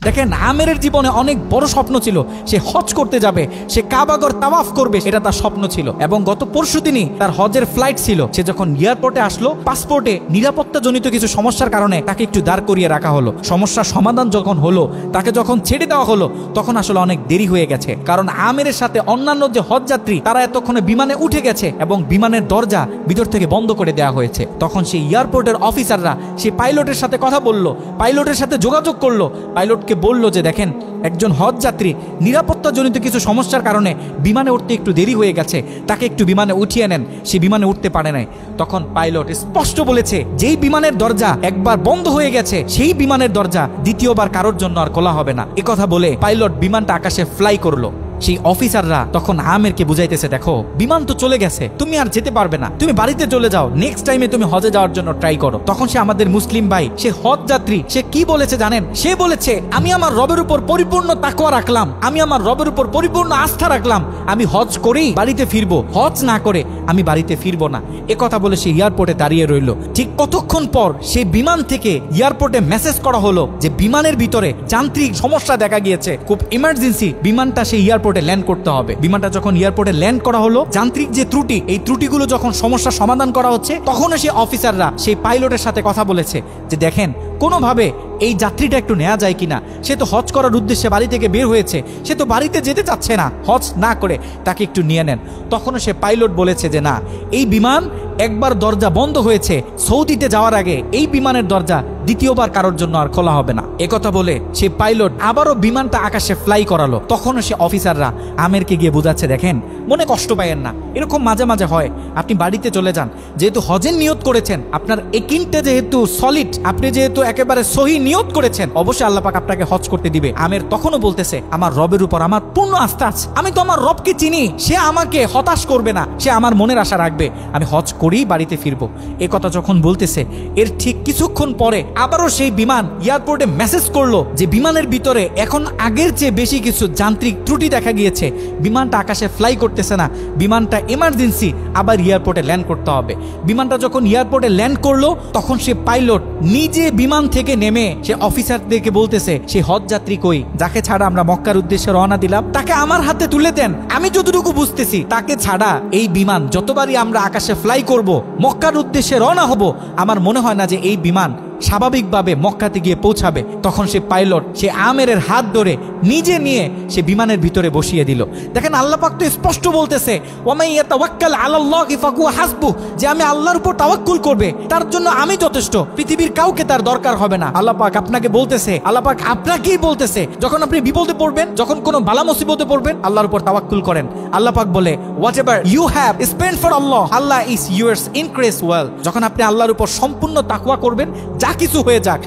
দেখেন, আমেরের জীবনে অনেক বড় স্বপ্ন ছিল, সে হজ করতে যাবে, সে কাবাগর তাওয়াফ করবে, এটা তার স্বপ্ন ছিল। এবং গত পরশুদিনই তার হজের ফ্লাইট ছিল। সে যখন এয়ারপোর্টে আসলো, পাসপোর্টে নিরাপত্তাজনিত কিছু সমস্যার কারণে তাকে একটু দাঁড় করিয়ে রাখা হলো। সমস্যার সমাধান যখন হলো, তাকে যখন ছেড়ে দেওয়া হলো, তখন আসলে অনেক দেরি হয়ে গেছে। কারণ আমেরের সাথে অন্যান্য যে হজ যাত্রী, তারা এতক্ষণে বিমানে উঠে গেছে এবং বিমানের দরজা ভিতর থেকে বন্ধ করে দেওয়া হয়েছে। তখন সেই এয়ারপোর্টের অফিসাররা সেই পাইলটের সাথে কথা বলল, পাইলটের সাথে যোগাযোগ করলো, পাইলটকে বলল যে দেখেন, একজন হজ যাত্রী নিরাপত্তাজনিত কিছু সমস্যার কারণে বিমানে উঠতে একটু দেরি হয়ে গেছে, তাকে একটু বিমানে উঠিয়ে নেন, সে বিমানে উঠতে পারে নাই। তখন পাইলট স্পষ্ট বলেছে, যেই বিমানের দরজা একবার বন্ধ হয়ে গেছে, সেই বিমানের দরজা দ্বিতীয়বার কারোর জন্য আর খোলা হবে না। কথা বলে পাইলট বিমানটা আকাশে ফ্লাই করলো। সেই অফিসাররা তখন আমেরকে বুঝাইতেছে, দেখো বিমান তো চলে গেছে, তুমি আর যেতে পারবে না, তুমি বাড়িতে চলে যাও, নেক্সট টাইমে তুমি হজে যাওয়ার জন্য ট্রাই করো। তখন সে আমাদের মুসলিম ভাই, সে হজ যাত্রী, সে কি বলেছে জানেন? সে বলেছে, আমি আমার রবের উপর পরিপূর্ণ তাকওয়া রাখলাম, আমি আমার রবের উপর পরিপূর্ণ আস্থা রাখলাম, আমি হজ করেই বাড়িতে ফিরবো, হজ না করে আমি বাড়িতে ফিরবো না। কথা বলে সে এয়ারপোর্টে দাঁড়িয়ে রইল। ঠিক কতক্ষণ পর সেই বিমান থেকে এয়ারপোর্টে মেসেজ করা হলো যে বিমানের ভিতরে যান্ত্রিক সমস্যা দেখা গিয়েছে, খুব ইমার্জেন্সি, বিমানটা সেই এয়ারপোর্টে ল্যান্ড করতে হবে। বিমানটা যখন এয়ারপোর্টে ল্যান্ড করা হলো, যান্ত্রিক যে ত্রুটি, এই ত্রুটিগুলো যখন সমস্যা সমাধান করা হচ্ছে, তখন সেই অফিসাররা সেই পাইলটের সাথে কথা বলেছে যে দেখেন, কোনোভাবে এই যাত্রীটা একটু নেওয়া যায় কিনা, সে তো হজ করার উদ্দেশ্যে বাড়ি থেকে বের হয়েছে, সে তো বাড়িতে যেতে চাচ্ছে না, হজ না করে তাকে একটু নিয়ে নেন। তখনও সে পাইলট বলেছে যে না, এই বিমান একবার দরজা বন্ধ হয়েছে, সৌদিতে যাওয়ার আগে এই বিমানের দরজা দ্বিতীয়বার কারোর জন্য আর খোলা হবে না। কথা বলে সে পাইলট আবারও বিমানটা আকাশে ফ্লাই করালো। তখনও সে অফিসাররা আমেরকে গিয়ে বোঝাচ্ছে, দেখেন মনে কষ্ট পাইয়েন না, এরকম মাঝে মাঝে হয়, আপনি বাড়িতে চলে যান, যেহেতু হজের নিয়ত করেছেন, আপনার একিনটা যেহেতু সলিড, আপনি যেহেতু একেবারে সহি নিয়ত করেছেন, অবশ্যই আল্লাহ পাক আপনাকে হজ করতে দিবে। আমের তখনও বলতেছে, আমার রবের উপর আমার পূর্ণ আস্থা আছে, আমি তো আমার রবকে চিনি, সে আমাকে হতাশ করবে না, সে আমার মনের আশা রাখবে, আমি হজ করেই বাড়িতে ফিরবো। কথা যখন বলতেছে, এর ঠিক কিছুক্ষণ পরে আবারও সেই বিমান এয়ারপোর্টে মেসেজ করলো যে বিমানের ভিতরে এখন আগের চেয়ে বেশি কিছু যান্ত্রিক ত্রুটি দেখা গিয়েছে, বিমানটা আকাশে ফ্লাই করতেছে না, বিমানটা এমার্জেন্সি, আবার এয়ারপোর্টে ল্যান্ড করতে হবে। বিমানটা যখন এয়ারপোর্টে ল্যান্ড করলো, তখন সে পাইলট নিজে বিমান থেকে নেমে সে অফিসারদেরকে বলতেছে, সে হজ যাত্রী কই, যাকে ছাড়া আমরা মক্কার উদ্দেশ্যে রওনা দিলাম, তাকে আমার হাতে তুলে দেন। আমি যতটুকু বুঝতেছি, তাকে ছাড়া এই বিমান যতবারই আমরা আকাশে ফ্লাই করব, মক্কার উদ্দেশ্যে রওনা হব, আমার মনে হয় না যে এই বিমান স্বাভাবিকভাবে মক্কাতে গিয়ে পৌঁছাবে। তখন সে পাইলট সে আমেরের হাত ধরে নিজে নিয়ে সে বিমানের ভিতরে বসিয়ে দিল। দেখেন, আল্লাহ পাক তো স্পষ্ট বলতেছে, ওয়ামান ইয়াতাওয়াক্কাল আলাল্লাহি ফাহুয়া হাসবুহ, যে আমি আল্লাহর উপর তাওয়াক্কুল করবে, তার জন্য আমি যথেষ্ট, পৃথিবীর কাউকে তার দরকার হবে না। আল্লাহ পাক আপনাকে বলতেছে, আল্লাহ পাক আপনাকেই বলতেছে, যখন আপনি বিপদে পড়বেন, যখন কোনো বালা মুসিবতে পড়বেন, আল্লাহর উপর তাওয়াক্কুল করেন। আল্লাহ পাক বলে, whatever you have spent for Allah, Allah is yours increase well. যখন আপনি আল্লাহর উপর সম্পূর্ণ তাকওয়া করবেন, যা কিছু হয়ে যাক,